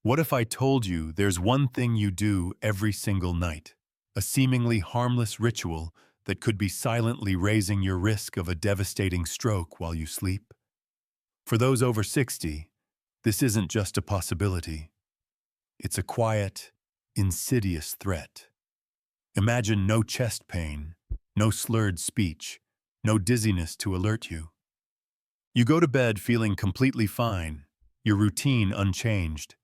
What if I told you there's one thing you do every single night, a seemingly harmless ritual that could be silently raising your risk of a devastating stroke while you sleep? For those over 60, this isn't just a possibility. It's a quiet, insidious threat. Imagine no chest pain, no slurred speech, no dizziness to alert you. You go to bed feeling completely fine, your routine unchanged.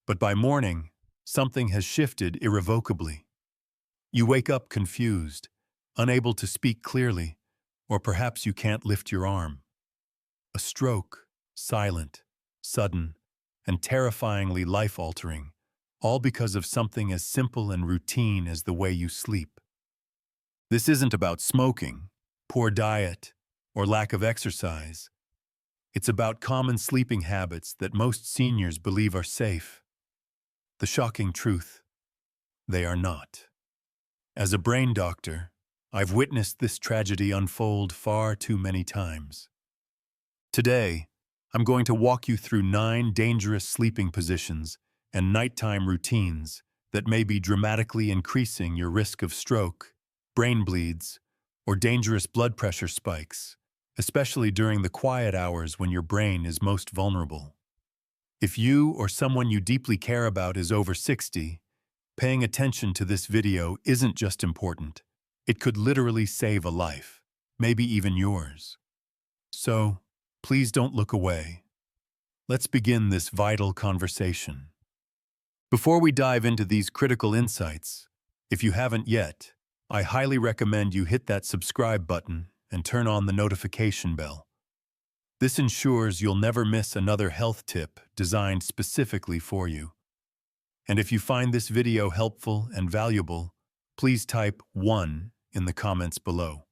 But by morning, something has shifted irrevocably. You wake up confused, unable to speak clearly, or perhaps you can't lift your arm. A stroke, silent, sudden, and terrifyingly life-altering, all because of something as simple and routine as the way you sleep. This isn't about smoking, poor diet, or lack of exercise. It's about common sleeping habits that most seniors believe are safe. The shocking truth: they are not. As a brain doctor, I've witnessed this tragedy unfold far too many times. Today, I'm going to walk you through 9 dangerous sleeping positions and nighttime routines that may be dramatically increasing your risk of stroke, brain bleeds, or dangerous blood pressure spikes, especially during the quiet hours when your brain is most vulnerable. If you or someone you deeply care about is over 60, paying attention to this video isn't just important. It could literally save a life, maybe even yours. So, please don't look away. Let's begin this vital conversation. Before we dive into these critical insights, if you haven't yet, I highly recommend you hit that subscribe button and turn on the notification bell. This ensures you'll never miss another health tip designed specifically for you. And if you find this video helpful and valuable, please type 1 in the comments below.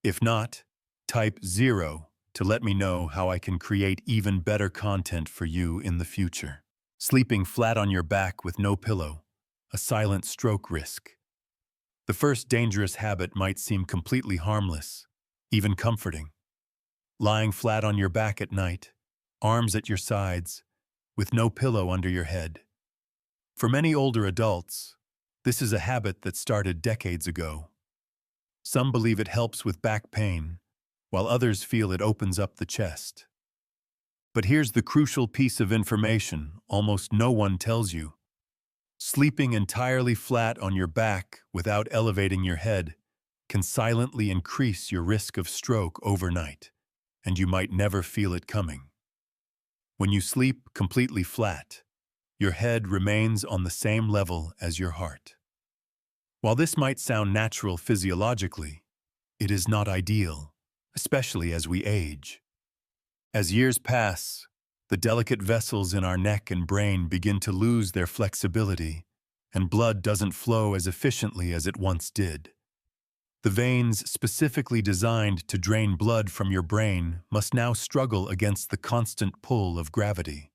If not, type 0 to let me know how I can create even better content for you in the future. Sleeping flat on your back with no pillow, a silent stroke risk. The first dangerous habit might seem completely harmless, even comforting. Lying flat on your back at night, arms at your sides, with no pillow under your head. For many older adults, this is a habit that started decades ago. Some believe it helps with back pain, while others feel it opens up the chest. But here's the crucial piece of information almost no one tells you. Sleeping entirely flat on your back without elevating your head can silently increase your risk of stroke overnight, and you might never feel it coming. When you sleep completely flat, your head remains on the same level as your heart. While this might sound natural physiologically, it is not ideal, especially as we age. As years pass, the delicate vessels in our neck and brain begin to lose their flexibility, and blood doesn't flow as efficiently as it once did. The veins specifically designed to drain blood from your brain must now struggle against the constant pull of gravity.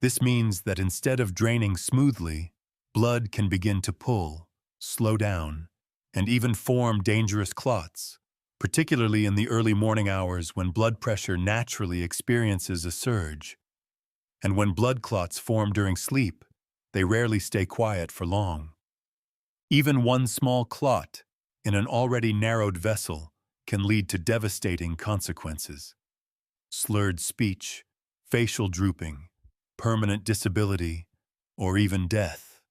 This means that instead of draining smoothly, blood can begin to pull, slow down, and even form dangerous clots, particularly in the early morning hours when blood pressure naturally experiences a surge. And when blood clots form during sleep, they rarely stay quiet for long. Even one small clot in an already narrowed vessel can lead to devastating consequences. Slurred speech, facial drooping, permanent disability, or even death.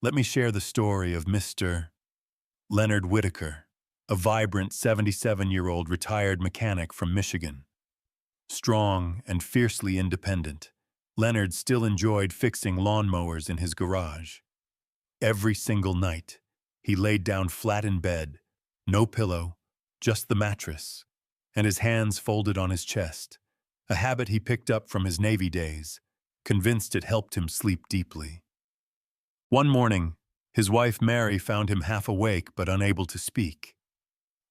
Let me share the story of Mr. Leonard Whitaker, a vibrant 77-year-old retired mechanic from Michigan. Strong and fiercely independent, Leonard still enjoyed fixing lawnmowers in his garage. Every single night, he laid down flat in bed, no pillow, just the mattress, and his hands folded on his chest, a habit he picked up from his Navy days, convinced it helped him sleep deeply. One morning, his wife Mary found him half awake but unable to speak.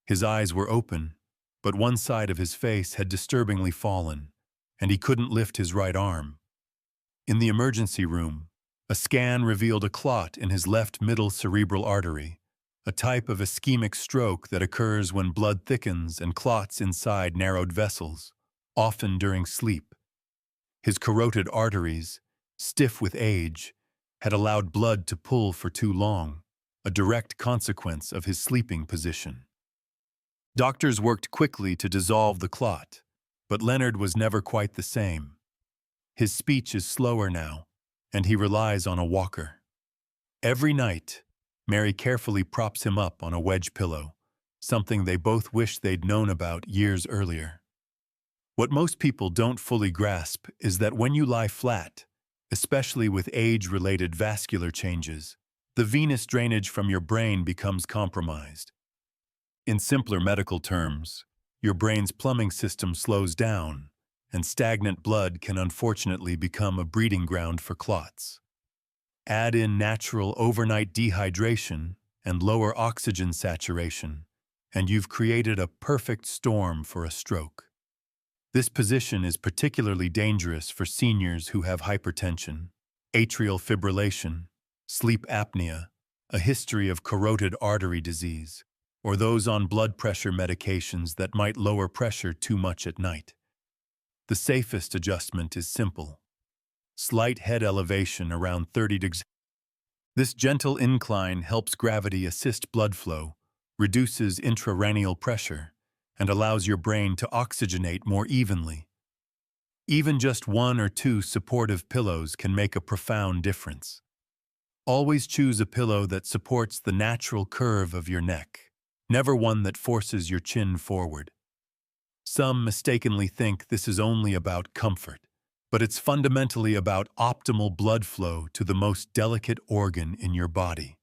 His eyes were open, but one side of his face had disturbingly fallen, and he couldn't lift his right arm. In the emergency room, a scan revealed a clot in his left middle cerebral artery, a type of ischemic stroke that occurs when blood thickens and clots inside narrowed vessels, often during sleep. His carotid arteries, stiff with age, had allowed blood to pool for too long, a direct consequence of his sleeping position. Doctors worked quickly to dissolve the clot, but Leonard was never quite the same. His speech is slower now, and he relies on a walker. Every night, Mary carefully props him up on a wedge pillow, something they both wish they'd known about years earlier. What most people don't fully grasp is that when you lie flat, especially with age-related vascular changes, the venous drainage from your brain becomes compromised. In simpler medical terms, your brain's plumbing system slows down, and stagnant blood can unfortunately become a breeding ground for clots. Add in natural overnight dehydration and lower oxygen saturation, and you've created a perfect storm for a stroke. This position is particularly dangerous for seniors who have hypertension, atrial fibrillation, sleep apnea, a history of carotid artery disease, or those on blood pressure medications that might lower pressure too much at night. The safest adjustment is simple. Slight head elevation around 30 degrees. This gentle incline helps gravity assist blood flow, reduces intracranial pressure, and allows your brain to oxygenate more evenly. Even just 1 or 2 supportive pillows can make a profound difference. Always choose a pillow that supports the natural curve of your neck, never one that forces your chin forward. Some mistakenly think this is only about comfort, but it's fundamentally about optimal blood flow to the most delicate organ in your body.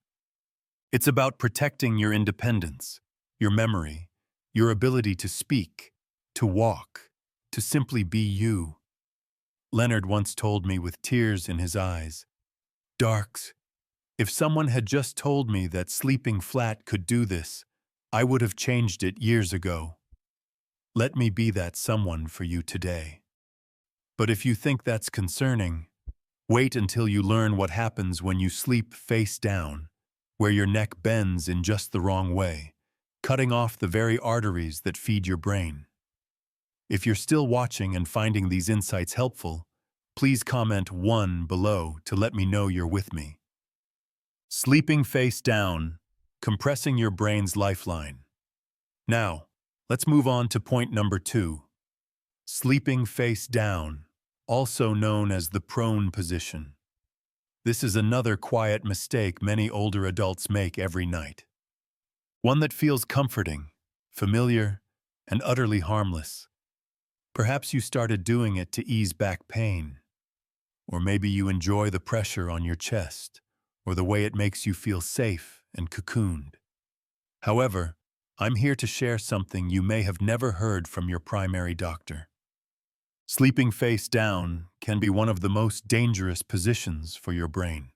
It's about protecting your independence, your memory, your ability to speak, to walk, to simply be you. Leonard once told me with tears in his eyes, "Darks, if someone had just told me that sleeping flat could do this, I would have changed it years ago. Let me be that someone for you today." But if you think that's concerning, wait until you learn what happens when you sleep face down, where your neck bends in just the wrong way, cutting off the very arteries that feed your brain. If you're still watching and finding these insights helpful, please comment 1 below to let me know you're with me. Sleeping face down, compressing your brain's lifeline. Now, let's move on to point number 2. Sleeping face down, also known as the prone position. This is another quiet mistake many older adults make every night. One that feels comforting, familiar, and utterly harmless. Perhaps you started doing it to ease back pain. Or maybe you enjoy the pressure on your chest, or the way it makes you feel safe and cocooned. However, I'm here to share something you may have never heard from your primary doctor. Sleeping face down can be one of the most dangerous positions for your brain.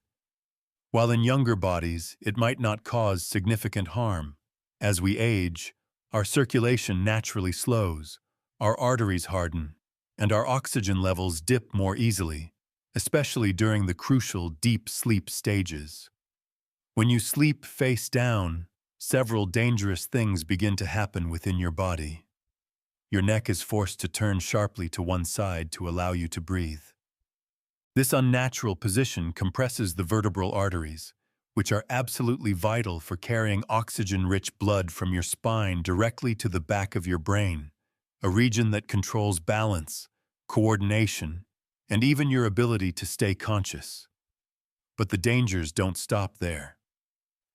While in younger bodies, it might not cause significant harm. As we age, our circulation naturally slows, our arteries harden, and our oxygen levels dip more easily, especially during the crucial deep sleep stages. When you sleep face down, several dangerous things begin to happen within your body. Your neck is forced to turn sharply to one side to allow you to breathe. This unnatural position compresses the vertebral arteries, which are absolutely vital for carrying oxygen-rich blood from your spine directly to the back of your brain, a region that controls balance, coordination, and even your ability to stay conscious. But the dangers don't stop there.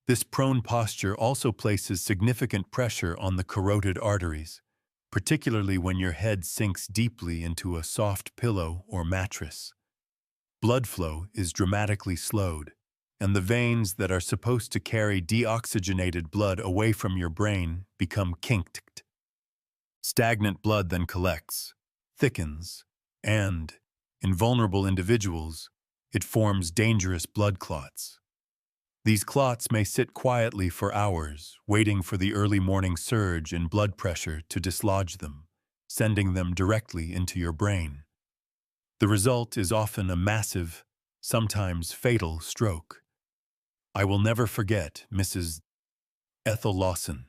This prone posture also places significant pressure on the carotid arteries, particularly when your head sinks deeply into a soft pillow or mattress. Blood flow is dramatically slowed, and the veins that are supposed to carry deoxygenated blood away from your brain become kinked. Stagnant blood then collects, thickens, and, in vulnerable individuals, it forms dangerous blood clots. These clots may sit quietly for hours, waiting for the early morning surge in blood pressure to dislodge them, sending them directly into your brain. The result is often a massive, sometimes fatal stroke. I will never forget Mrs. Ethel Lawson,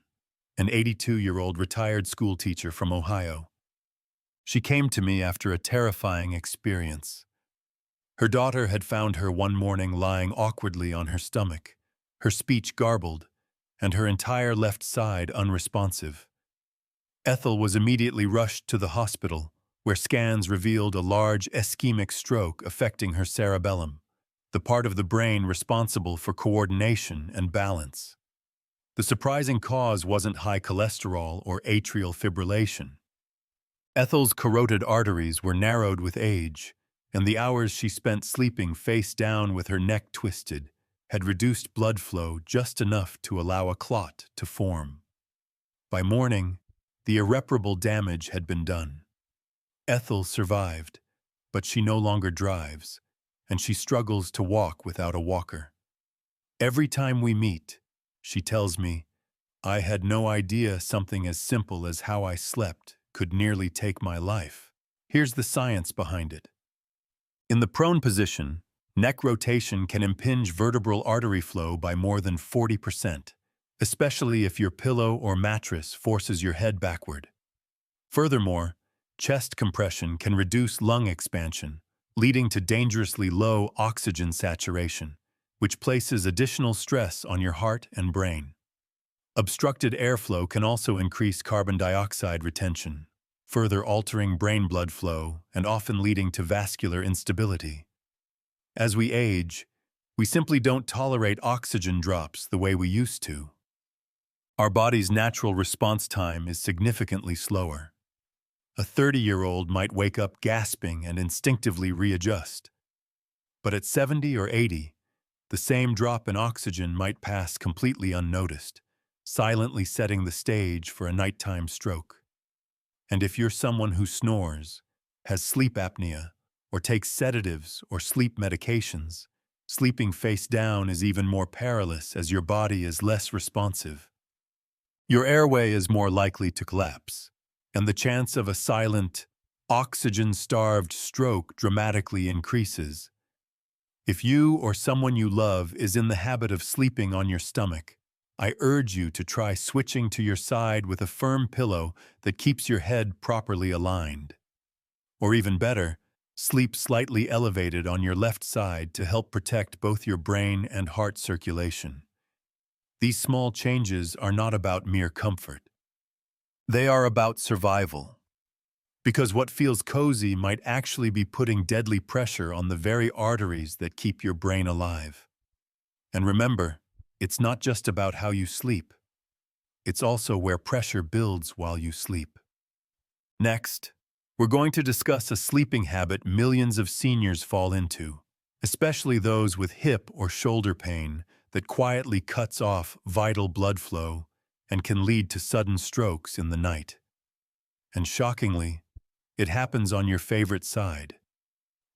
an 82-year-old retired schoolteacher from Ohio. She came to me after a terrifying experience. Her daughter had found her one morning lying awkwardly on her stomach, her speech garbled, and her entire left side unresponsive. Ethel was immediately rushed to the hospital, where scans revealed a large ischemic stroke affecting her cerebellum, the part of the brain responsible for coordination and balance. The surprising cause wasn't high cholesterol or atrial fibrillation. Ethel's carotid arteries were narrowed with age, and the hours she spent sleeping face down with her neck twisted had reduced blood flow just enough to allow a clot to form. By morning, the irreparable damage had been done. Ethel survived, but she no longer drives, and she struggles to walk without a walker. Every time we meet, she tells me, "I had no idea something as simple as how I slept could nearly take my life." Here's the science behind it. In the prone position, neck rotation can impinge vertebral artery flow by more than 40%, especially if your pillow or mattress forces your head backward. Furthermore, chest compression can reduce lung expansion, leading to dangerously low oxygen saturation, which places additional stress on your heart and brain. Obstructed airflow can also increase carbon dioxide retention, further altering brain blood flow and often leading to vascular instability. As we age, we simply don't tolerate oxygen drops the way we used to. Our body's natural response time is significantly slower. A 30-year-old might wake up gasping and instinctively readjust. But at 70 or 80, the same drop in oxygen might pass completely unnoticed, silently setting the stage for a nighttime stroke. And if you're someone who snores, has sleep apnea, or takes sedatives or sleep medications, sleeping face down is even more perilous as your body is less responsive. Your airway is more likely to collapse, and the chance of a silent, oxygen-starved stroke dramatically increases. If you or someone you love is in the habit of sleeping on your stomach, I urge you to try switching to your side with a firm pillow that keeps your head properly aligned. Or even better, sleep slightly elevated on your left side to help protect both your brain and heart circulation. These small changes are not about mere comfort. They are about survival. Because what feels cozy might actually be putting deadly pressure on the very arteries that keep your brain alive. And remember, it's not just about how you sleep. It's also where pressure builds while you sleep. Next, we're going to discuss a sleeping habit millions of seniors fall into, especially those with hip or shoulder pain that quietly cuts off vital blood flow and can lead to sudden strokes in the night. And shockingly, it happens on your favorite side,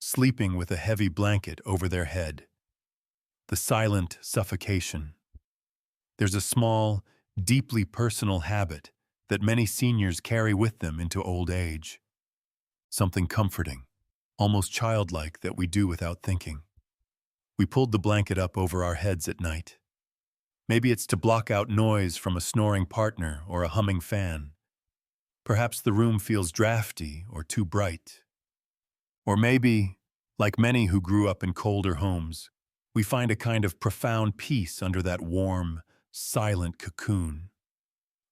sleeping with a heavy blanket over their head. The silent suffocation. There's a small, deeply personal habit that many seniors carry with them into old age. Something comforting, almost childlike that we do without thinking. We pulled the blanket up over our heads at night. Maybe it's to block out noise from a snoring partner or a humming fan. Perhaps the room feels drafty or too bright. Or maybe, like many who grew up in colder homes, we find a kind of profound peace under that warm, silent cocoon.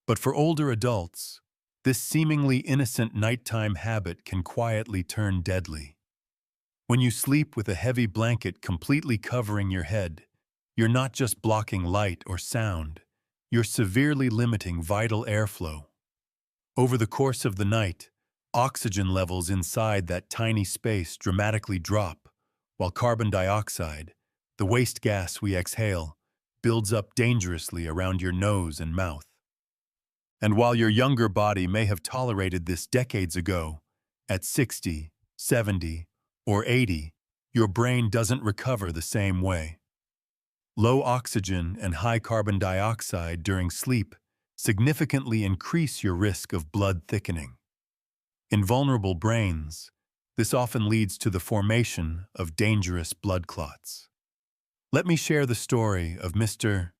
But for older adults, this seemingly innocent nighttime habit can quietly turn deadly. When you sleep with a heavy blanket completely covering your head, you're not just blocking light or sound, you're severely limiting vital airflow. Over the course of the night, oxygen levels inside that tiny space dramatically drop, while carbon dioxide, the waste gas we exhale, builds up dangerously around your nose and mouth. And while your younger body may have tolerated this decades ago, at 60, 70, or 80, your brain doesn't recover the same way. Low oxygen and high carbon dioxide during sleep significantly increase your risk of blood thickening. In vulnerable brains, this often leads to the formation of dangerous blood clots. Let me share the story of Mr.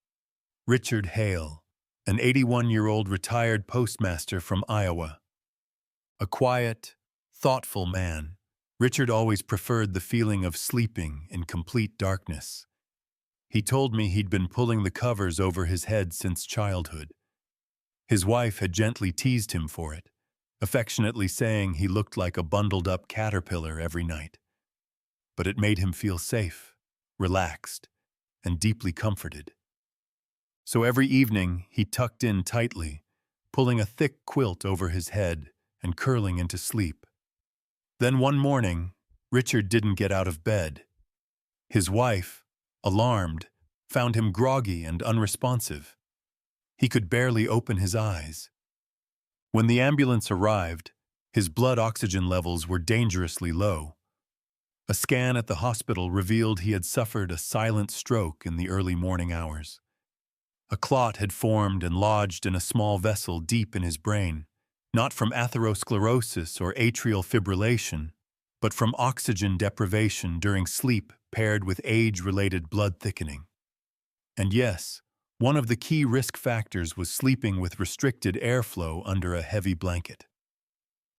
Richard Hale, an 81-year-old retired postmaster from Iowa. A quiet, thoughtful man Richard always preferred the feeling of sleeping in complete darkness. He told me he'd been pulling the covers over his head since childhood. His wife had gently teased him for it, affectionately saying he looked like a bundled-up caterpillar every night. But it made him feel safe, relaxed, and deeply comforted. So every evening he tucked in tightly, pulling a thick quilt over his head and curling into sleep. Then one morning, Richard didn't get out of bed. His wife, alarmed, found him groggy and unresponsive. He could barely open his eyes. When the ambulance arrived, his blood oxygen levels were dangerously low. A scan at the hospital revealed he had suffered a silent stroke in the early morning hours. A clot had formed and lodged in a small vessel deep in his brain, not from atherosclerosis or atrial fibrillation, but from oxygen deprivation during sleep paired with age-related blood thickening. And yes, one of the key risk factors was sleeping with restricted airflow under a heavy blanket.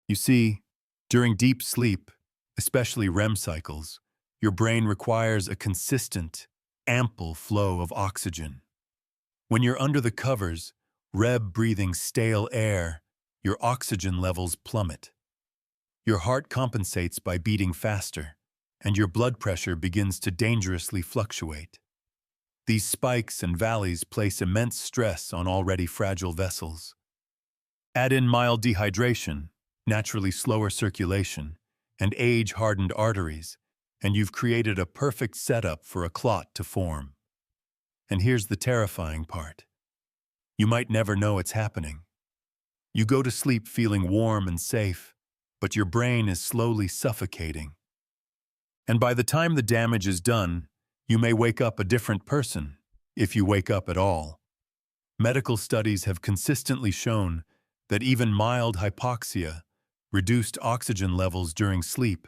You see, during deep sleep, especially REM cycles, your brain requires a consistent, ample flow of oxygen. When you're under the covers, breathing stale air, your oxygen levels plummet. Your heart compensates by beating faster, and your blood pressure begins to dangerously fluctuate. These spikes and valleys place immense stress on already fragile vessels. Add in mild dehydration, naturally slower circulation, and age-hardened arteries, and you've created a perfect setup for a clot to form. And here's the terrifying part. You might never know it's happening. You go to sleep feeling warm and safe, but your brain is slowly suffocating. And by the time the damage is done, you may wake up a different person, if you wake up at all. Medical studies have consistently shown that even mild hypoxia, reduced oxygen levels during sleep,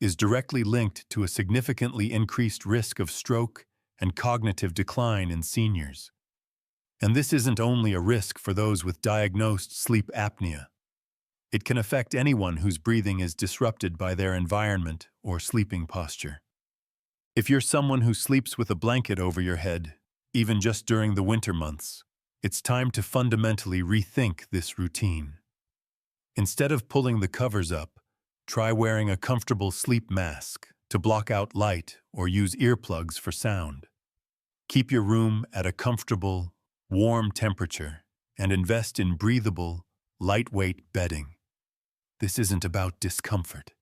is directly linked to a significantly increased risk of stroke and cognitive decline in seniors. And this isn't only a risk for those with diagnosed sleep apnea. It can affect anyone whose breathing is disrupted by their environment or sleeping posture. If you're someone who sleeps with a blanket over your head, even just during the winter months, it's time to fundamentally rethink this routine. Instead of pulling the covers up, try wearing a comfortable sleep mask to block out light or use earplugs for sound. Keep your room at a comfortable, warm temperature and invest in breathable, lightweight bedding. This isn't about discomfort.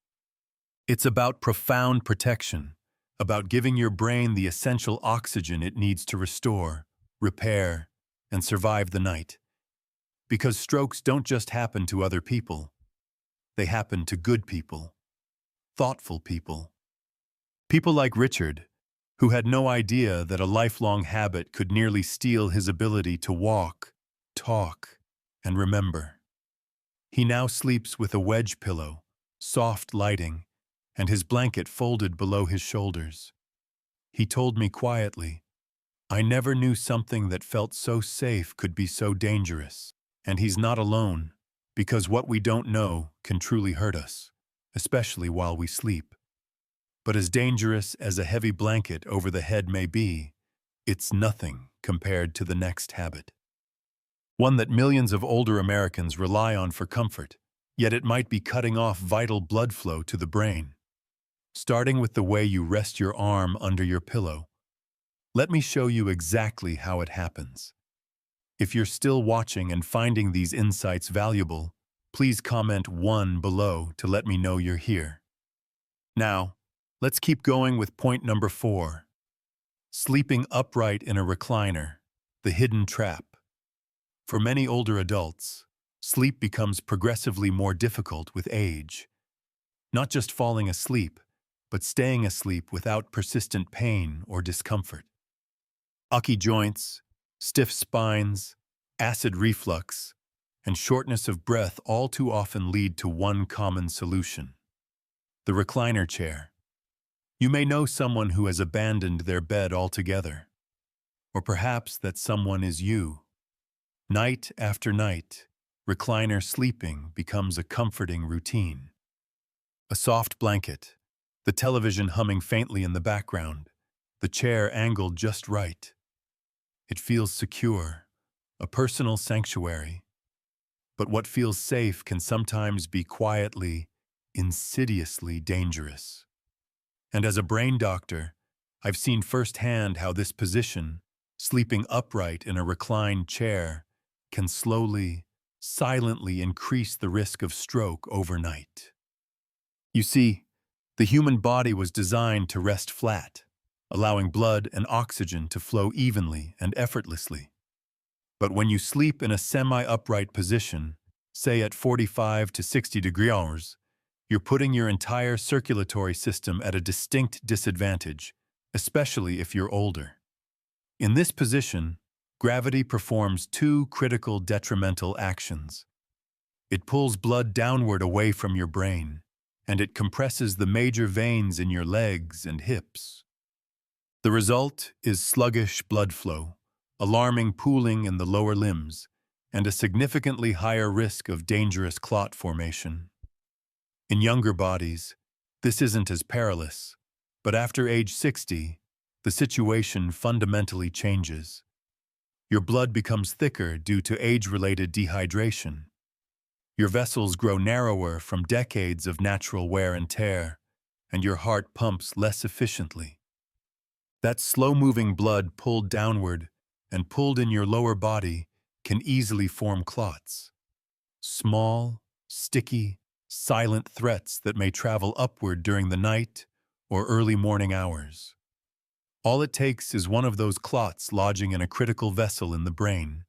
It's about profound protection, about giving your brain the essential oxygen it needs to restore, repair, and survive the night. Because strokes don't just happen to other people. They happen to good people, thoughtful people. People like Richard, who had no idea that a lifelong habit could nearly steal his ability to walk, talk, and remember. He now sleeps with a wedge pillow, soft lighting, and his blanket folded below his shoulders. He told me quietly, "I never knew something that felt so safe could be so dangerous." And he's not alone, because what we don't know can truly hurt us, especially while we sleep. But as dangerous as a heavy blanket over the head may be, it's nothing compared to the next habit. One that millions of older Americans rely on for comfort, yet it might be cutting off vital blood flow to the brain. Starting with the way you rest your arm under your pillow, let me show you exactly how it happens. If you're still watching and finding these insights valuable, please comment 1 below to let me know you're here. Now, let's keep going with point number 4. Sleeping upright in a recliner, the hidden trap. For many older adults, sleep becomes progressively more difficult with age. Not just falling asleep, but staying asleep without persistent pain or discomfort. Achy joints, stiff spines, acid reflux, and shortness of breath all too often lead to one common solution: the recliner chair. You may know someone who has abandoned their bed altogether. Or perhaps that someone is you. Night after night, recliner sleeping becomes a comforting routine. A soft blanket, the television humming faintly in the background, the chair angled just right. It feels secure, a personal sanctuary. But what feels safe can sometimes be quietly, insidiously dangerous. And as a brain doctor, I've seen firsthand how this position, sleeping upright in a reclined chair, can slowly, silently increase the risk of stroke overnight. You see, the human body was designed to rest flat, allowing blood and oxygen to flow evenly and effortlessly. But when you sleep in a semi-upright position, say at 45 to 60 degrees, you're putting your entire circulatory system at a distinct disadvantage, especially if you're older. In this position, gravity performs two critical detrimental actions. It pulls blood downward away from your brain, and it compresses the major veins in your legs and hips. The result is sluggish blood flow, alarming pooling in the lower limbs, and a significantly higher risk of dangerous clot formation. In younger bodies, this isn't as perilous, but after age 60, the situation fundamentally changes. Your blood becomes thicker due to age-related dehydration. Your vessels grow narrower from decades of natural wear and tear, and your heart pumps less efficiently. That slow-moving blood pulled downward and pulled in your lower body can easily form clots. Small, sticky, silent threats that may travel upward during the night or early morning hours. All it takes is one of those clots lodging in a critical vessel in the brain,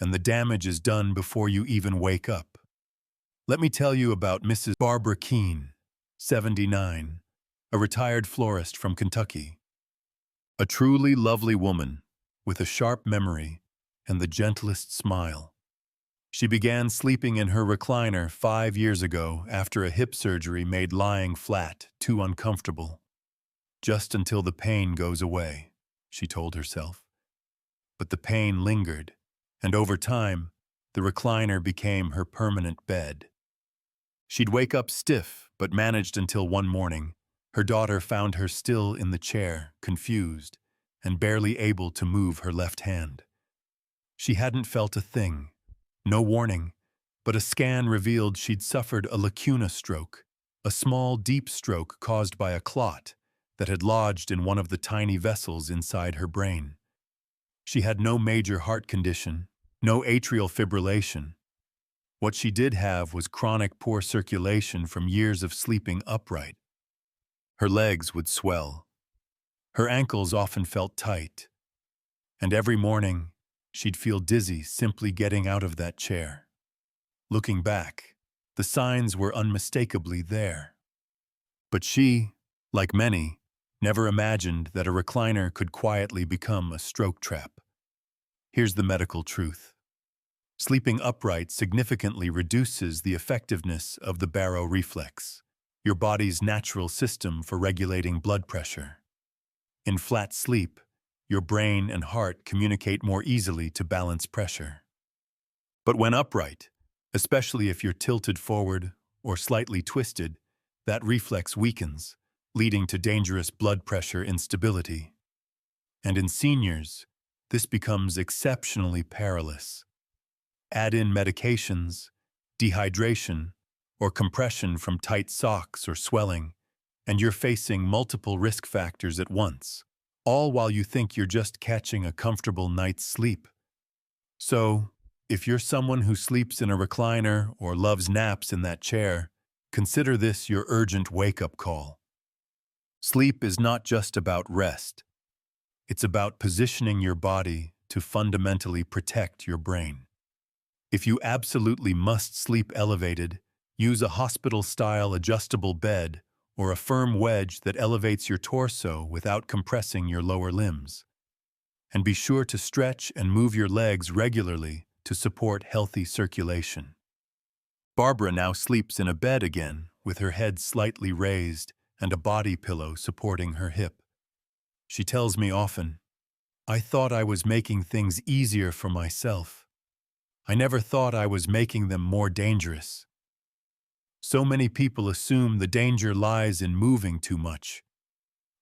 and the damage is done before you even wake up. Let me tell you about Mrs. Barbara Keene, 79, a retired florist from Kentucky. A truly lovely woman, with a sharp memory and the gentlest smile. She began sleeping in her recliner 5 years ago after a hip surgery made lying flat too uncomfortable. Just until the pain goes away, she told herself. But the pain lingered, and over time, the recliner became her permanent bed. She'd wake up stiff, but managed until one morning, her daughter found her still in the chair, confused, and barely able to move her left hand. She hadn't felt a thing, no warning, but a scan revealed she'd suffered a lacuna stroke, a small, deep stroke caused by a clot that had lodged in one of the tiny vessels inside her brain. She had no major heart condition, no atrial fibrillation. What she did have was chronic poor circulation from years of sleeping upright. Her legs would swell. Her ankles often felt tight. And every morning, she'd feel dizzy simply getting out of that chair. Looking back, the signs were unmistakably there. But she, like many, never imagined that a recliner could quietly become a stroke trap. Here's the medical truth. Sleeping upright significantly reduces the effectiveness of the baroreflex, your body's natural system for regulating blood pressure. In flat sleep, your brain and heart communicate more easily to balance pressure. But when upright, especially if you're tilted forward or slightly twisted, that reflex weakens, leading to dangerous blood pressure instability. And in seniors, this becomes exceptionally perilous. Add in medications, dehydration, or compression from tight socks or swelling, and you're facing multiple risk factors at once, all while you think you're just catching a comfortable night's sleep. So, if you're someone who sleeps in a recliner or loves naps in that chair, consider this your urgent wake-up call. Sleep is not just about rest. It's about positioning your body to fundamentally protect your brain. If you absolutely must sleep elevated, use a hospital-style adjustable bed or a firm wedge that elevates your torso without compressing your lower limbs. And be sure to stretch and move your legs regularly to support healthy circulation. Barbara now sleeps in a bed again, with her head slightly raised and a body pillow supporting her hip. She tells me often, "I thought I was making things easier for myself. I never thought I was making them more dangerous." So many people assume the danger lies in moving too much.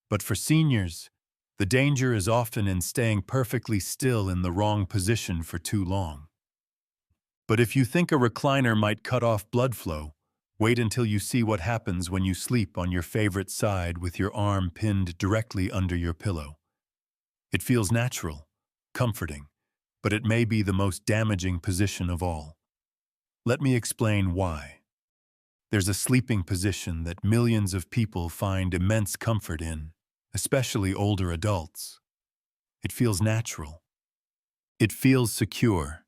But for seniors, the danger is often in staying perfectly still in the wrong position for too long. But if you think a recliner might cut off blood flow, wait until you see what happens when you sleep on your favorite side with your arm pinned directly under your pillow. It feels natural, comforting, but it may be the most damaging position of all. Let me explain why. There's a sleeping position that millions of people find immense comfort in, especially older adults. It feels natural. It feels secure.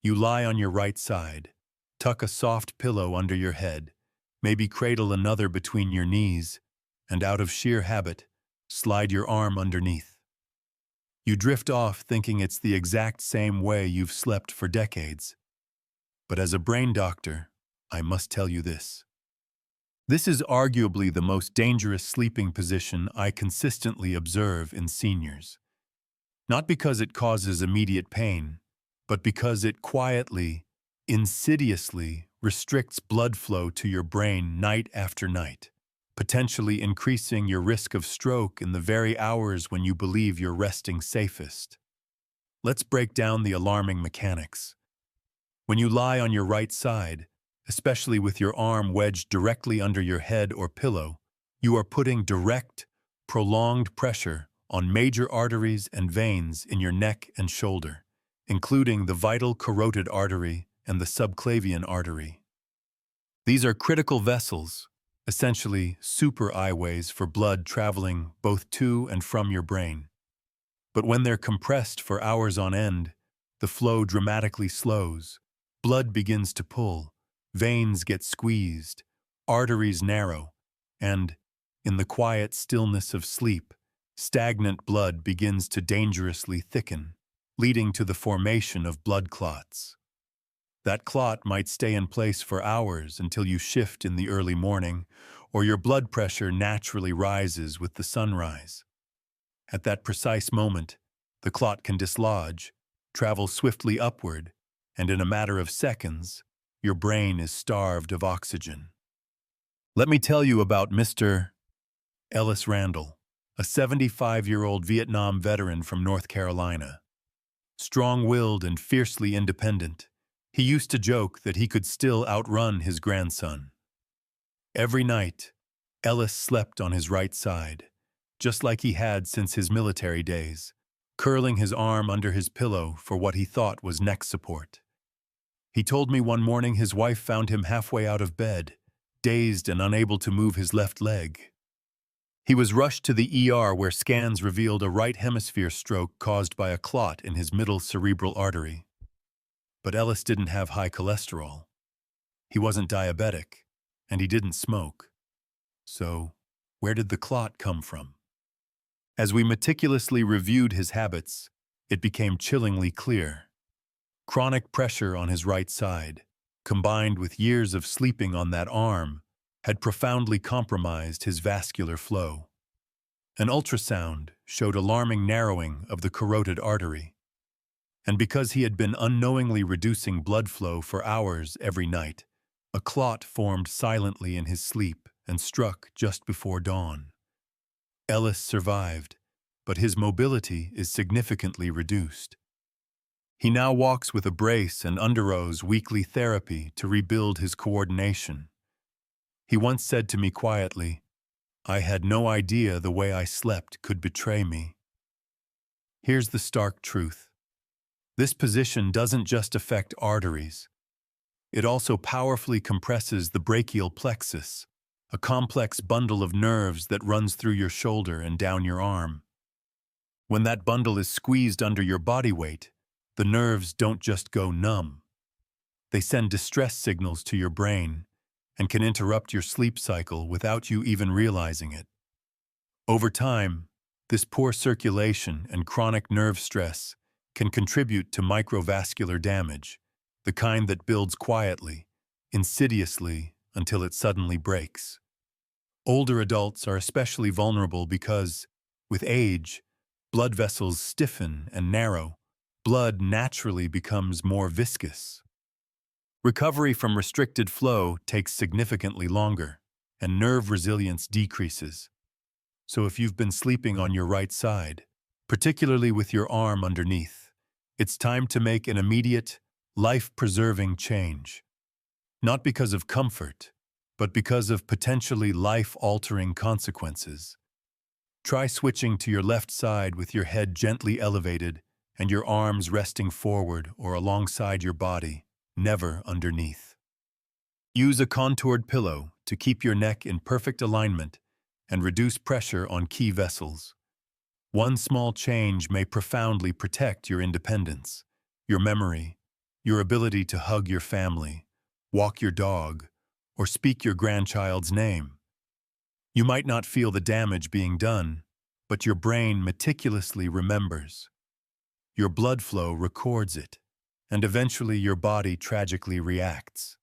You lie on your right side, tuck a soft pillow under your head, maybe cradle another between your knees, and out of sheer habit, slide your arm underneath. You drift off thinking it's the exact same way you've slept for decades. But as a brain doctor, I must tell you this. This is arguably the most dangerous sleeping position I consistently observe in seniors. Not because it causes immediate pain, but because it quietly, insidiously restricts blood flow to your brain night after night, potentially increasing your risk of stroke in the very hours when you believe you're resting safest. Let's break down the alarming mechanics. When you lie on your right side, especially with your arm wedged directly under your head or pillow, you are putting direct, prolonged pressure on major arteries and veins in your neck and shoulder, including the vital carotid artery and the subclavian artery. These are critical vessels, essentially super eyeways for blood traveling both to and from your brain. But when they're compressed for hours on end, the flow dramatically slows, blood begins to pull, veins get squeezed, arteries narrow, and, in the quiet stillness of sleep, stagnant blood begins to dangerously thicken, leading to the formation of blood clots. That clot might stay in place for hours until you shift in the early morning, or your blood pressure naturally rises with the sunrise. At that precise moment, the clot can dislodge, travel swiftly upward, and in a matter of seconds, your brain is starved of oxygen. Let me tell you about Mr. Ellis Randall, a 75-year-old Vietnam veteran from North Carolina. Strong-willed and fiercely independent, he used to joke that he could still outrun his grandson. Every night, Ellis slept on his right side, just like he had since his military days, curling his arm under his pillow for what he thought was neck support. He told me one morning his wife found him halfway out of bed, dazed and unable to move his left leg. He was rushed to the ER where scans revealed a right hemisphere stroke caused by a clot in his middle cerebral artery. But Ellis didn't have high cholesterol. He wasn't diabetic, and he didn't smoke. So, where did the clot come from? As we meticulously reviewed his habits, it became chillingly clear. Chronic pressure on his right side, combined with years of sleeping on that arm, had profoundly compromised his vascular flow. An ultrasound showed alarming narrowing of the carotid artery. And because he had been unknowingly reducing blood flow for hours every night, a clot formed silently in his sleep and struck just before dawn. Ellis survived, but his mobility is significantly reduced. He now walks with a brace and undergoes weekly therapy to rebuild his coordination. He once said to me quietly, "I had no idea the way I slept could betray me." Here's the stark truth. This position doesn't just affect arteries. It also powerfully compresses the brachial plexus, a complex bundle of nerves that runs through your shoulder and down your arm. When that bundle is squeezed under your body weight, the nerves don't just go numb. They send distress signals to your brain and can interrupt your sleep cycle without you even realizing it. Over time, this poor circulation and chronic nerve stress can contribute to microvascular damage, the kind that builds quietly, insidiously, until it suddenly breaks. Older adults are especially vulnerable because, with age, blood vessels stiffen and narrow. Blood naturally becomes more viscous. Recovery from restricted flow takes significantly longer, and nerve resilience decreases. So if you've been sleeping on your right side, particularly with your arm underneath, it's time to make an immediate, life-preserving change. Not because of comfort, but because of potentially life-altering consequences. Try switching to your left side with your head gently elevated and your arms resting forward or alongside your body, never underneath. Use a contoured pillow to keep your neck in perfect alignment and reduce pressure on key vessels. One small change may profoundly protect your independence, your memory, your ability to hug your family, walk your dog, or speak your grandchild's name. You might not feel the damage being done, but your brain meticulously remembers. Your blood flow records it, and eventually your body tragically reacts.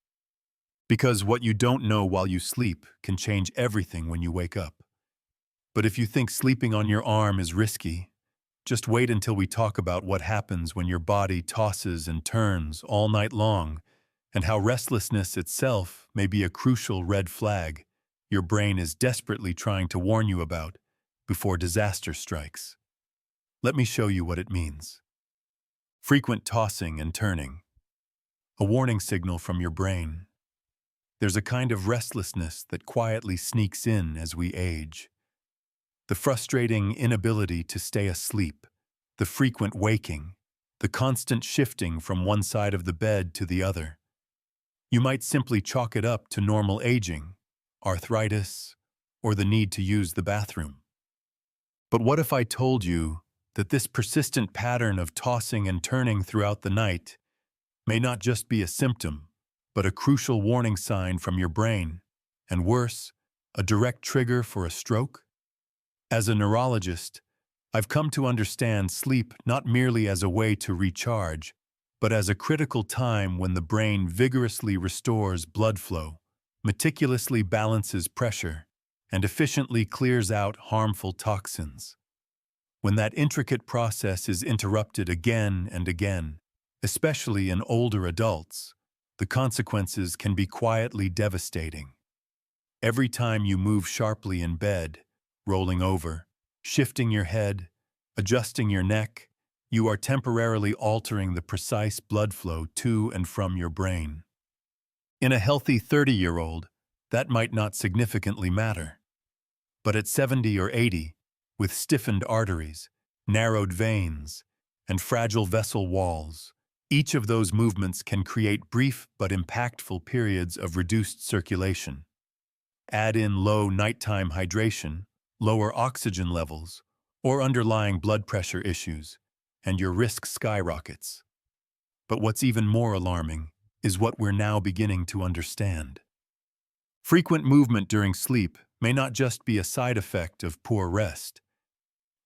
Because what you don't know while you sleep can change everything when you wake up. But if you think sleeping on your arm is risky, just wait until we talk about what happens when your body tosses and turns all night long, and how restlessness itself may be a crucial red flag your brain is desperately trying to warn you about before disaster strikes. Let me show you what it means. Frequent tossing and turning. A warning signal from your brain. There's a kind of restlessness that quietly sneaks in as we age. The frustrating inability to stay asleep, the frequent waking, the constant shifting from one side of the bed to the other. You might simply chalk it up to normal aging, arthritis, or the need to use the bathroom. But what if I told you that this persistent pattern of tossing and turning throughout the night may not just be a symptom, but a crucial warning sign from your brain, and worse, a direct trigger for a stroke? As a neurologist, I've come to understand sleep not merely as a way to recharge, but as a critical time when the brain vigorously restores blood flow, meticulously balances pressure, and efficiently clears out harmful toxins. When that intricate process is interrupted again and again, especially in older adults, the consequences can be quietly devastating. Every time you move sharply in bed, rolling over, shifting your head, adjusting your neck, you are temporarily altering the precise blood flow to and from your brain. In a healthy 30-year-old, that might not significantly matter. But at 70 or 80, with stiffened arteries, narrowed veins, and fragile vessel walls, each of those movements can create brief but impactful periods of reduced circulation. Add in low nighttime hydration, lower oxygen levels, or underlying blood pressure issues, and your risk skyrockets. But what's even more alarming is what we're now beginning to understand. Frequent movement during sleep may not just be a side effect of poor rest.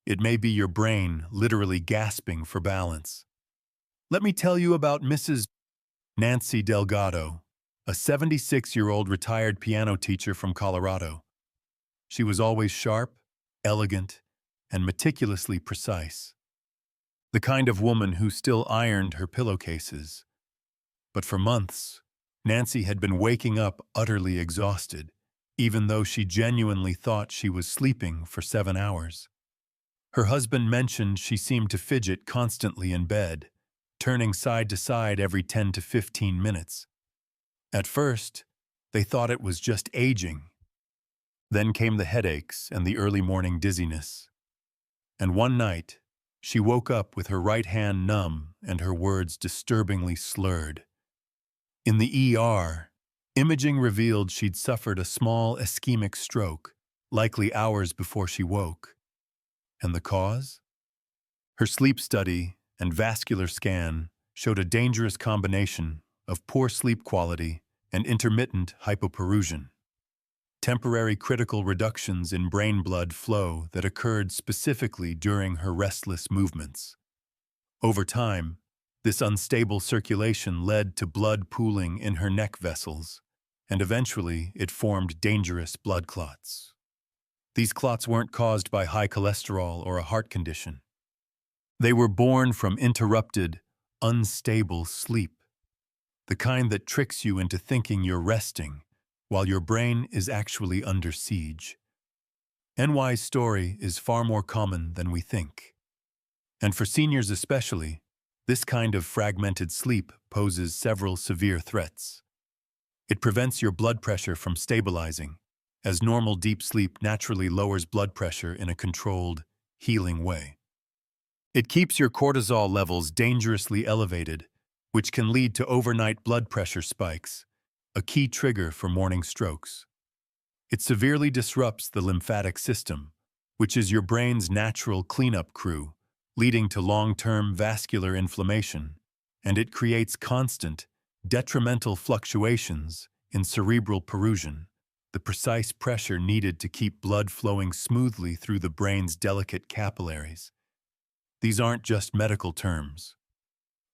It may be your brain literally gasping for balance. Let me tell you about Mrs. Nancy Delgado, a 76-year-old retired piano teacher from Colorado. She was always sharp, elegant, and meticulously precise. The kind of woman who still ironed her pillowcases. But for months, Nancy had been waking up utterly exhausted, even though she genuinely thought she was sleeping for 7 hours. Her husband mentioned she seemed to fidget constantly in bed, turning side to side every 10 to 15 minutes. At first, they thought it was just aging. Then came the headaches and the early morning dizziness. And one night, she woke up with her right hand numb and her words disturbingly slurred. In the ER, imaging revealed she'd suffered a small ischemic stroke, likely hours before she woke. And the cause? Her sleep study and vascular scan showed a dangerous combination of poor sleep quality and intermittent hypoparusion. Temporary critical reductions in brain blood flow that occurred specifically during her restless movements. Over time, this unstable circulation led to blood pooling in her neck vessels, and eventually it formed dangerous blood clots. These clots weren't caused by high cholesterol or a heart condition. They were born from interrupted, unstable sleep. the kind that tricks you into thinking you're resting while your brain is actually under siege. NY's story is far more common than we think. And for seniors especially, this kind of fragmented sleep poses several severe threats. It prevents your blood pressure from stabilizing, as normal deep sleep naturally lowers blood pressure in a controlled, healing way. It keeps your cortisol levels dangerously elevated, which can lead to overnight blood pressure spikes, a key trigger for morning strokes. It severely disrupts the lymphatic system, which is your brain's natural cleanup crew, leading to long-term vascular inflammation, and it creates constant, detrimental fluctuations in cerebral perfusion, the precise pressure needed to keep blood flowing smoothly through the brain's delicate capillaries. These aren't just medical terms.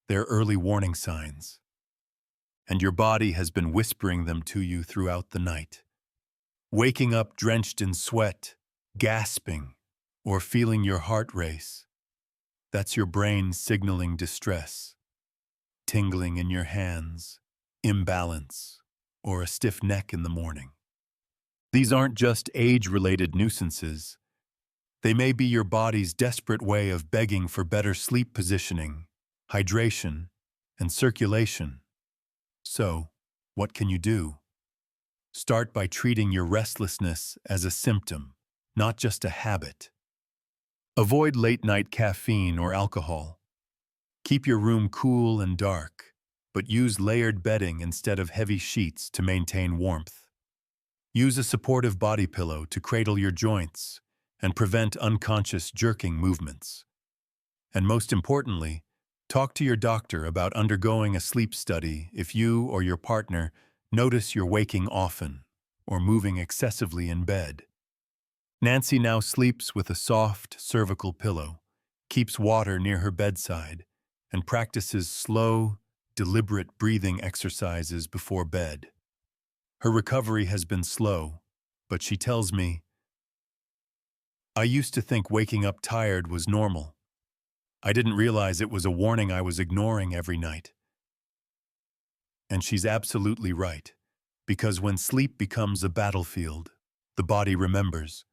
They're early warning signs. And your body has been whispering them to you throughout the night. Waking up drenched in sweat, gasping, or feeling your heart race. That's your brain signaling distress. Tingling in your hands, imbalance, or a stiff neck in the morning. These aren't just age-related nuisances. They may be your body's desperate way of begging for better sleep positioning, hydration, and circulation. So, what can you do? Start by treating your restlessness as a symptom, not just a habit. Avoid late-night caffeine or alcohol. Keep your room cool and dark, but use layered bedding instead of heavy sheets to maintain warmth. Use a supportive body pillow to cradle your joints and prevent unconscious jerking movements. And most importantly, talk to your doctor about undergoing a sleep study if you or your partner notice you're waking often or moving excessively in bed. Nancy now sleeps with a soft cervical pillow, keeps water near her bedside, and practices slow, deliberate breathing exercises before bed. Her recovery has been slow, but she tells me, "I used to think waking up tired was normal. I didn't realize it was a warning I was ignoring every night." And she's absolutely right, because when sleep becomes a battlefield, the body remembers.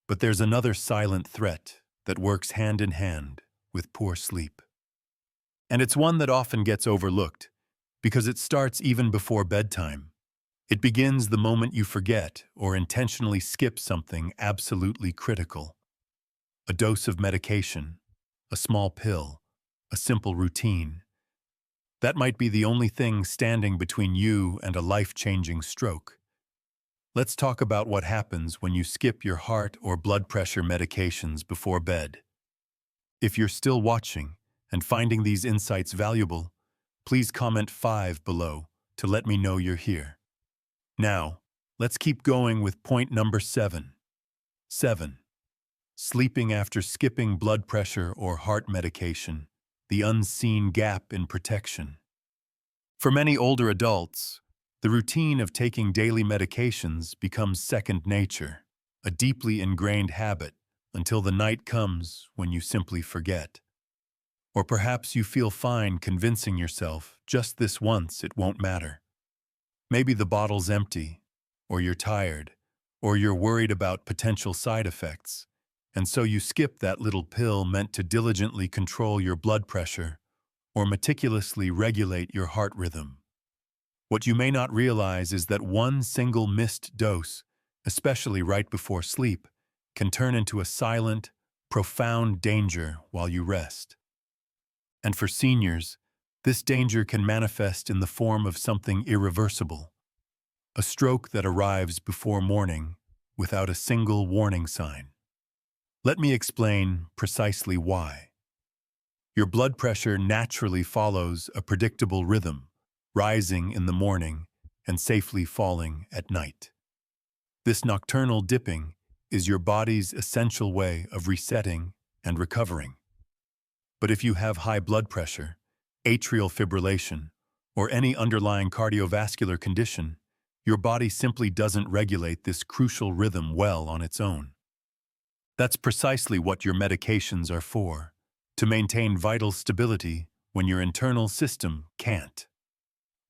But there's another silent threat that works hand in hand with poor sleep. And it's one that often gets overlooked, because it starts even before bedtime. It begins the moment you forget or intentionally skip something absolutely critical. A dose of medication, a small pill, a simple routine. That might be the only thing standing between you and a life-changing stroke. Let's talk about what happens when you skip your heart or blood pressure medications before bed. If you're still watching and finding these insights valuable, please comment 5 below to let me know you're here. Now, let's keep going with point number 7. 7. Sleeping after skipping blood pressure or heart medication, the unseen gap in protection. For many older adults, the routine of taking daily medications becomes second nature, a deeply ingrained habit until the night comes when you simply forget. Or perhaps you feel fine convincing yourself just this once it won't matter. Maybe the bottle's empty, or you're tired, or you're worried about potential side effects, and so you skip that little pill meant to diligently control your blood pressure or meticulously regulate your heart rhythm. What you may not realize is that one single missed dose, especially right before sleep, can turn into a silent, profound danger while you rest. And for seniors, this danger can manifest in the form of something irreversible, a stroke that arrives before morning without a single warning sign. Let me explain precisely why. Your blood pressure naturally follows a predictable rhythm, rising in the morning and safely falling at night. This nocturnal dipping is your body's essential way of resetting and recovering. But if you have high blood pressure, atrial fibrillation, or any underlying cardiovascular condition, your body simply doesn't regulate this crucial rhythm well on its own. That's precisely what your medications are for, to maintain vital stability when your internal system can't.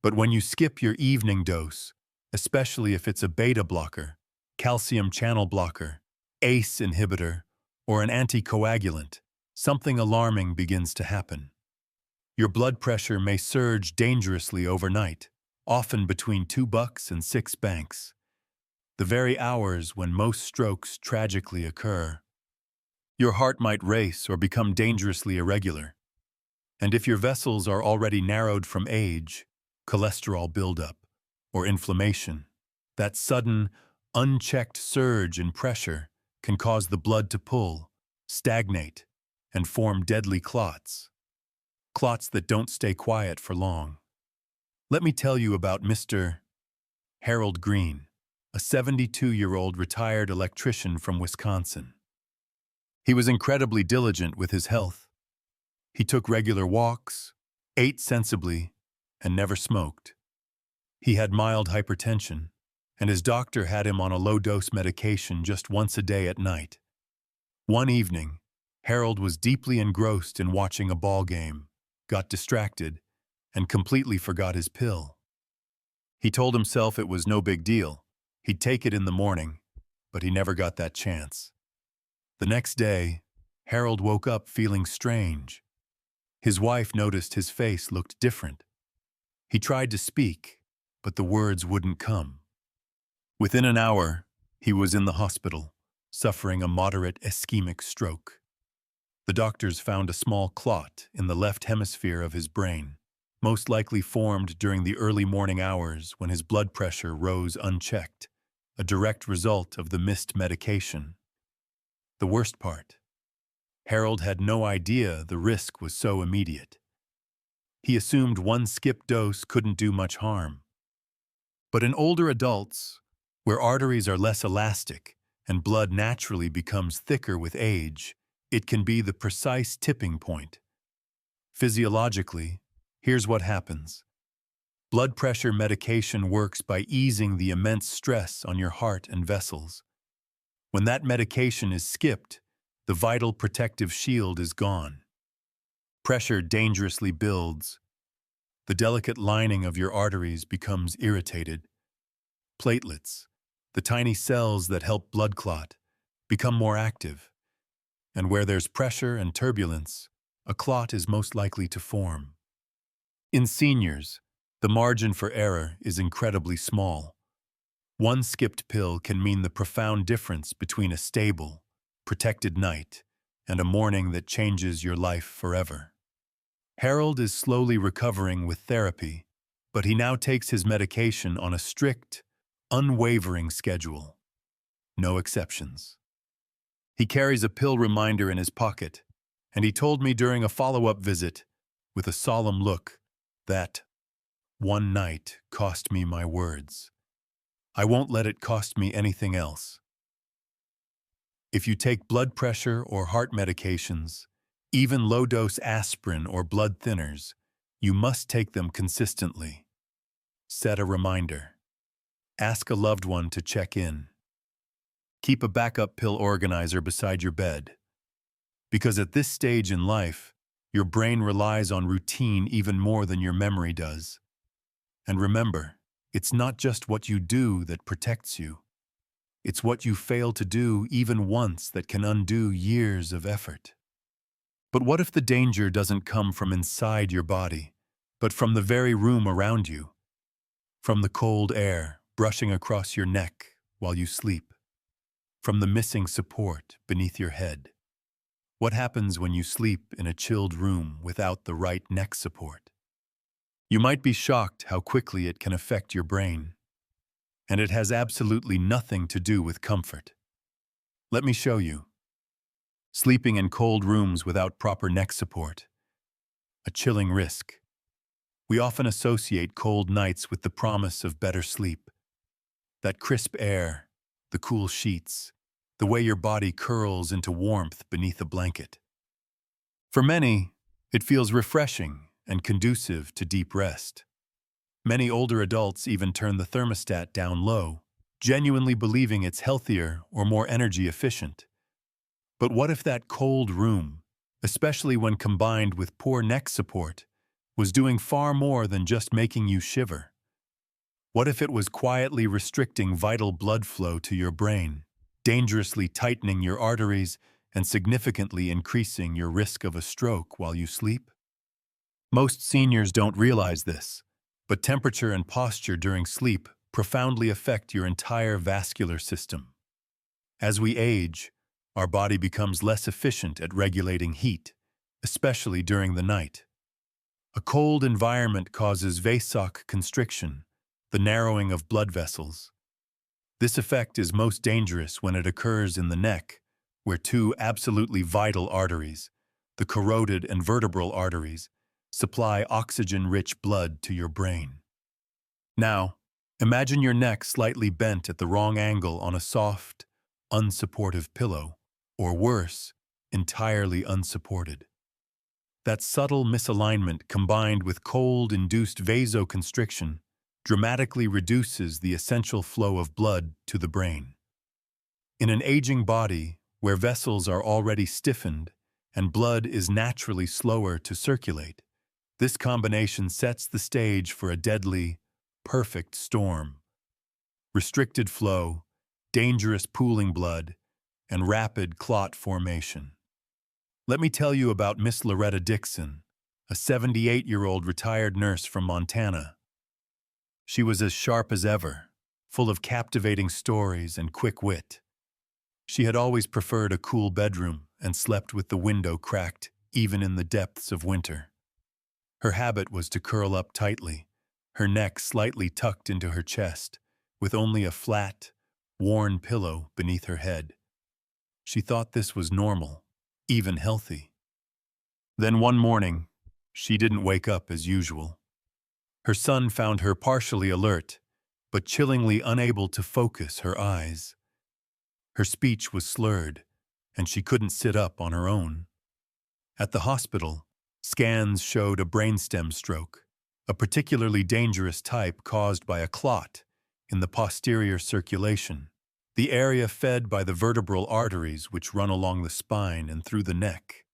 But when you skip your evening dose, especially if it's a beta blocker, calcium channel blocker, ACE inhibitor, or an anticoagulant, something alarming begins to happen. Your blood pressure may surge dangerously overnight, often between $2 and $6, the very hours when most strokes tragically occur. Your heart might race or become dangerously irregular. And if your vessels are already narrowed from age, cholesterol buildup, or inflammation, that sudden, unchecked surge in pressure can cause the blood to pull, stagnate, and form deadly clots. Clots that don't stay quiet for long. Let me tell you about Mr. Harold Green, a 72-year-old retired electrician from Wisconsin. He was incredibly diligent with his health. He took regular walks, ate sensibly, and never smoked. He had mild hypertension, and his doctor had him on a low-dose medication just once a day at night. One evening, Harold was deeply engrossed in watching a ball game, got distracted, and completely forgot his pill. He told himself it was no big deal. He'd take it in the morning, but he never got that chance. The next day, Harold woke up feeling strange. His wife noticed his face looked different. He tried to speak, but the words wouldn't come. Within an hour, he was in the hospital, suffering a moderate ischemic stroke. The doctors found a small clot in the left hemisphere of his brain, most likely formed during the early morning hours when his blood pressure rose unchecked, a direct result of the missed medication. The worst part, Harold had no idea the risk was so immediate. He assumed one skip dose couldn't do much harm. But in older adults, where arteries are less elastic and blood naturally becomes thicker with age, it can be the precise tipping point. Physiologically, here's what happens. Blood pressure medication works by easing the immense stress on your heart and vessels. When that medication is skipped, the vital protective shield is gone. Pressure dangerously builds. The delicate lining of your arteries becomes irritated. Platelets, the tiny cells that help blood clot, become more active. And where there's pressure and turbulence, a clot is most likely to form. In seniors, the margin for error is incredibly small. One skipped pill can mean the profound difference between a stable, protected night and a morning that changes your life forever. Harold is slowly recovering with therapy, but he now takes his medication on a strict, unwavering schedule. No exceptions. He carries a pill reminder in his pocket, and he told me during a follow-up visit, with a solemn look, that one night cost me my words. I won't let it cost me anything else. If you take blood pressure or heart medications, even low-dose aspirin or blood thinners, you must take them consistently. Set a reminder. Ask a loved one to check in. Keep a backup pill organizer beside your bed. Because at this stage in life, your brain relies on routine even more than your memory does. And remember, it's not just what you do that protects you. It's what you fail to do even once that can undo years of effort. But what if the danger doesn't come from inside your body, but from the very room around you? From the cold air brushing across your neck while you sleep? From the missing support beneath your head? What happens when you sleep in a chilled room without the right neck support? You might be shocked how quickly it can affect your brain. And it has absolutely nothing to do with comfort. Let me show you. Sleeping in cold rooms without proper neck support. A chilling risk. We often associate cold nights with the promise of better sleep. That crisp air, the cool sheets, the way your body curls into warmth beneath a blanket. For many, it feels refreshing and conducive to deep rest. Many older adults even turn the thermostat down low, genuinely believing it's healthier or more energy efficient. But what if that cold room, especially when combined with poor neck support, was doing far more than just making you shiver? What if it was quietly restricting vital blood flow to your brain, dangerously tightening your arteries, and significantly increasing your risk of a stroke while you sleep? Most seniors don't realize this, but temperature and posture during sleep profoundly affect your entire vascular system. As we age, our body becomes less efficient at regulating heat, especially during the night. A cold environment causes vasoconstriction, the narrowing of blood vessels. This effect is most dangerous when it occurs in the neck, where two absolutely vital arteries, the carotid and vertebral arteries, supply oxygen-rich blood to your brain. Now, imagine your neck slightly bent at the wrong angle on a soft, unsupportive pillow, or worse, entirely unsupported. That subtle misalignment combined with cold-induced vasoconstriction dramatically reduces the essential flow of blood to the brain. In an aging body, where vessels are already stiffened and blood is naturally slower to circulate, this combination sets the stage for a deadly, perfect storm. Restricted flow, dangerous pooling blood, and rapid clot formation. Let me tell you about Miss Loretta Dixon, a 78-year-old retired nurse from Montana. She was as sharp as ever, full of captivating stories and quick wit. She had always preferred a cool bedroom and slept with the window cracked even in the depths of winter. Her habit was to curl up tightly, her neck slightly tucked into her chest, with only a flat, worn pillow beneath her head. She thought this was normal, even healthy. Then one morning, she didn't wake up as usual. Her son found her partially alert, but chillingly unable to focus her eyes. Her speech was slurred, and she couldn't sit up on her own. At the hospital, scans showed a brainstem stroke, a particularly dangerous type caused by a clot in the posterior circulation, the area fed by the vertebral arteries which run along the spine and through the neck.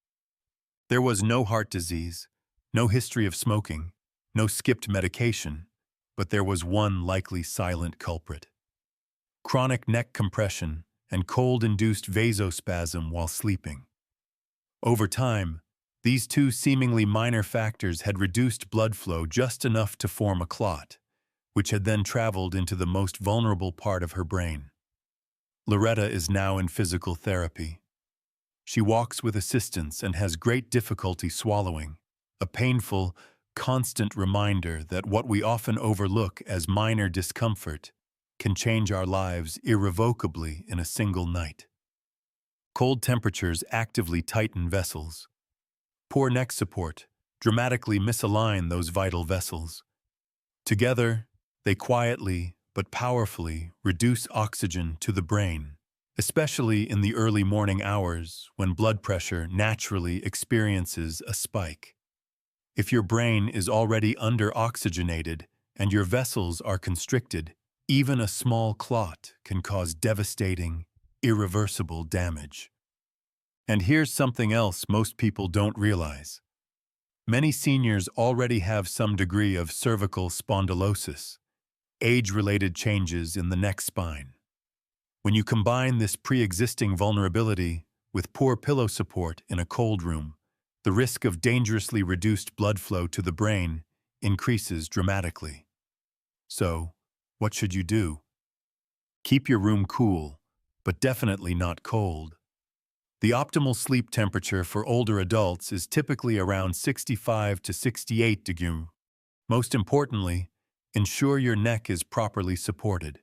There was no heart disease, no history of smoking, no skipped medication, but there was one likely silent culprit: chronic neck compression and cold-induced vasospasm while sleeping. Over time, these two seemingly minor factors had reduced blood flow just enough to form a clot, which had then traveled into the most vulnerable part of her brain. Loretta is now in physical therapy. She walks with assistance and has great difficulty swallowing, a painful, constant reminder that what we often overlook as minor discomfort can change our lives irrevocably in a single night. Cold temperatures actively tighten vessels. Poor neck support dramatically misalign those vital vessels. Together, they quietly but powerfully reduce oxygen to the brain, especially in the early morning hours when blood pressure naturally experiences a spike. If your brain is already under-oxygenated and your vessels are constricted, even a small clot can cause devastating, irreversible damage. And here's something else most people don't realize. Many seniors already have some degree of cervical spondylosis, age-related changes in the neck spine. When you combine this pre-existing vulnerability with poor pillow support in a cold room, the risk of dangerously reduced blood flow to the brain increases dramatically. So, what should you do? Keep your room cool, but definitely not cold. The optimal sleep temperature for older adults is typically around 65 to 68 degrees. Most importantly, ensure your neck is properly supported.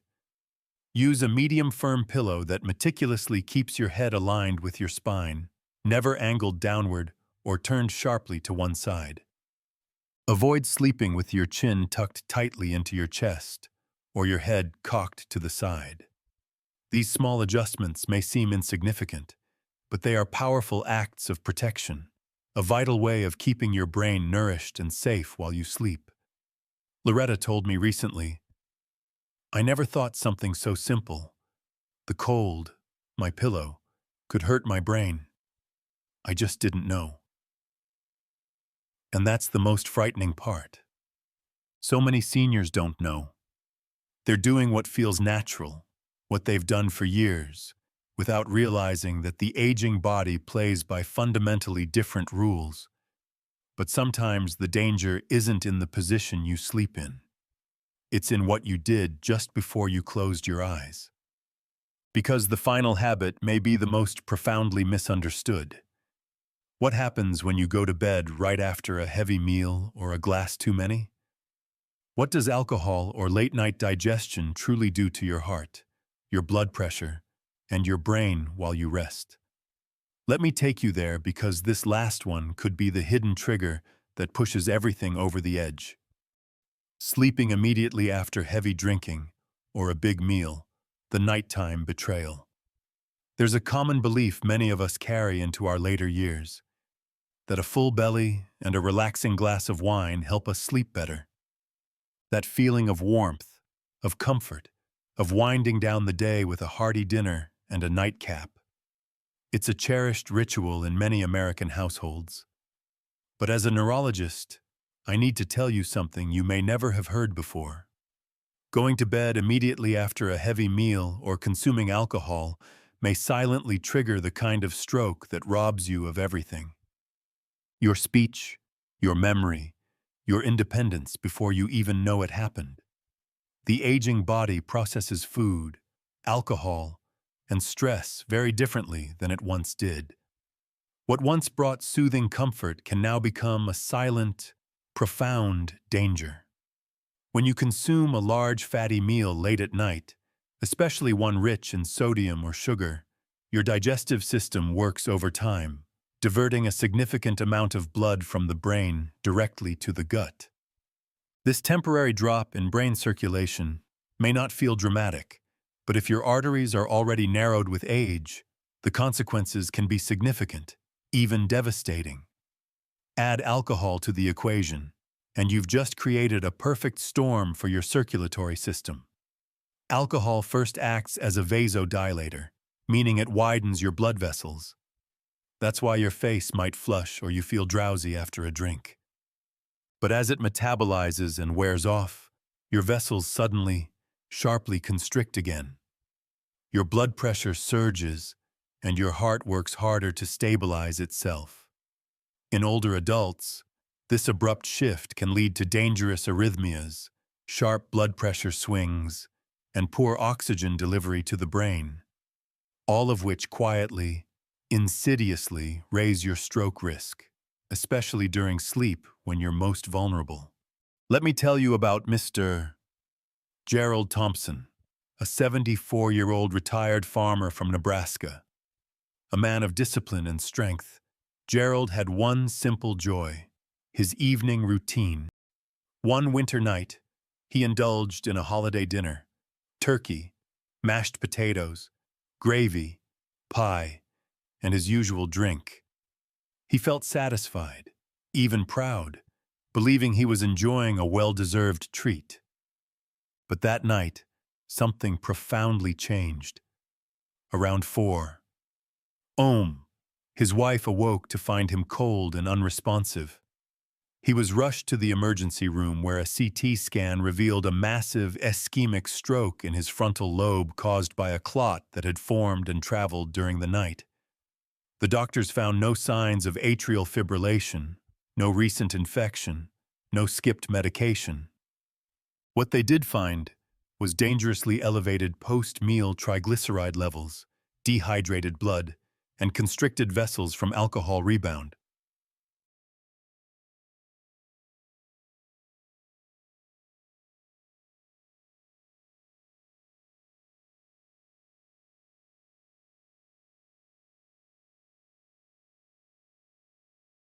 Use a medium firm pillow that meticulously keeps your head aligned with your spine, never angled downward or turned sharply to one side. Avoid sleeping with your chin tucked tightly into your chest or your head cocked to the side. These small adjustments may seem insignificant, but they are powerful acts of protection, a vital way of keeping your brain nourished and safe while you sleep. Loretta told me recently, "I never thought something so simple, the cold, my pillow, could hurt my brain. I just didn't know." And that's the most frightening part. So many seniors don't know. They're doing what feels natural, what they've done for years, without realizing that the aging body plays by fundamentally different rules. But sometimes the danger isn't in the position you sleep in. It's in what you did just before you closed your eyes. Because the final habit may be the most profoundly misunderstood. What happens when you go to bed right after a heavy meal or a glass too many? What does alcohol or late-night digestion truly do to your heart, your blood pressure, and your brain while you rest? Let me take you there because this last one could be the hidden trigger that pushes everything over the edge. Sleeping immediately after heavy drinking or a big meal, the nighttime betrayal. There's a common belief many of us carry into our later years, that a full belly and a relaxing glass of wine help us sleep better. That feeling of warmth, of comfort, of winding down the day with a hearty dinner and a nightcap. It's a cherished ritual in many American households. But as a neurologist, I need to tell you something you may never have heard before. Going to bed immediately after a heavy meal or consuming alcohol may silently trigger the kind of stroke that robs you of everything. Your speech, your memory, your independence before you even know it happened. The aging body processes food, alcohol, and stress very differently than it once did. What once brought soothing comfort can now become a silent, profound danger. When you consume a large fatty meal late at night, especially one rich in sodium or sugar, your digestive system works overtime, diverting a significant amount of blood from the brain directly to the gut. This temporary drop in brain circulation may not feel dramatic, but if your arteries are already narrowed with age, the consequences can be significant, even devastating. Add alcohol to the equation, and you've just created a perfect storm for your circulatory system. Alcohol first acts as a vasodilator, meaning it widens your blood vessels. That's why your face might flush or you feel drowsy after a drink. But as it metabolizes and wears off, your vessels suddenly, sharply constrict again. Your blood pressure surges, and your heart works harder to stabilize itself. In older adults, this abrupt shift can lead to dangerous arrhythmias, sharp blood pressure swings, and poor oxygen delivery to the brain, all of which quietly, insidiously raise your stroke risk, especially during sleep when you're most vulnerable. Let me tell you about Mr. Gerald Thompson, a 74-year-old retired farmer from Nebraska. A man of discipline and strength, Gerald had one simple joy: his evening routine. One winter night, he indulged in a holiday dinner: turkey, mashed potatoes, gravy, pie, and his usual drink. He felt satisfied, even proud, believing he was enjoying a well-deserved treat. But that night, something profoundly changed. Around 4 p.m., his wife awoke to find him cold and unresponsive. He was rushed to the emergency room where a CT scan revealed a massive ischemic stroke in his frontal lobe caused by a clot that had formed and traveled during the night. The doctors found no signs of atrial fibrillation, no recent infection, no skipped medication. What they did find was dangerously elevated post-meal triglyceride levels, dehydrated blood, and constricted vessels from alcohol rebound.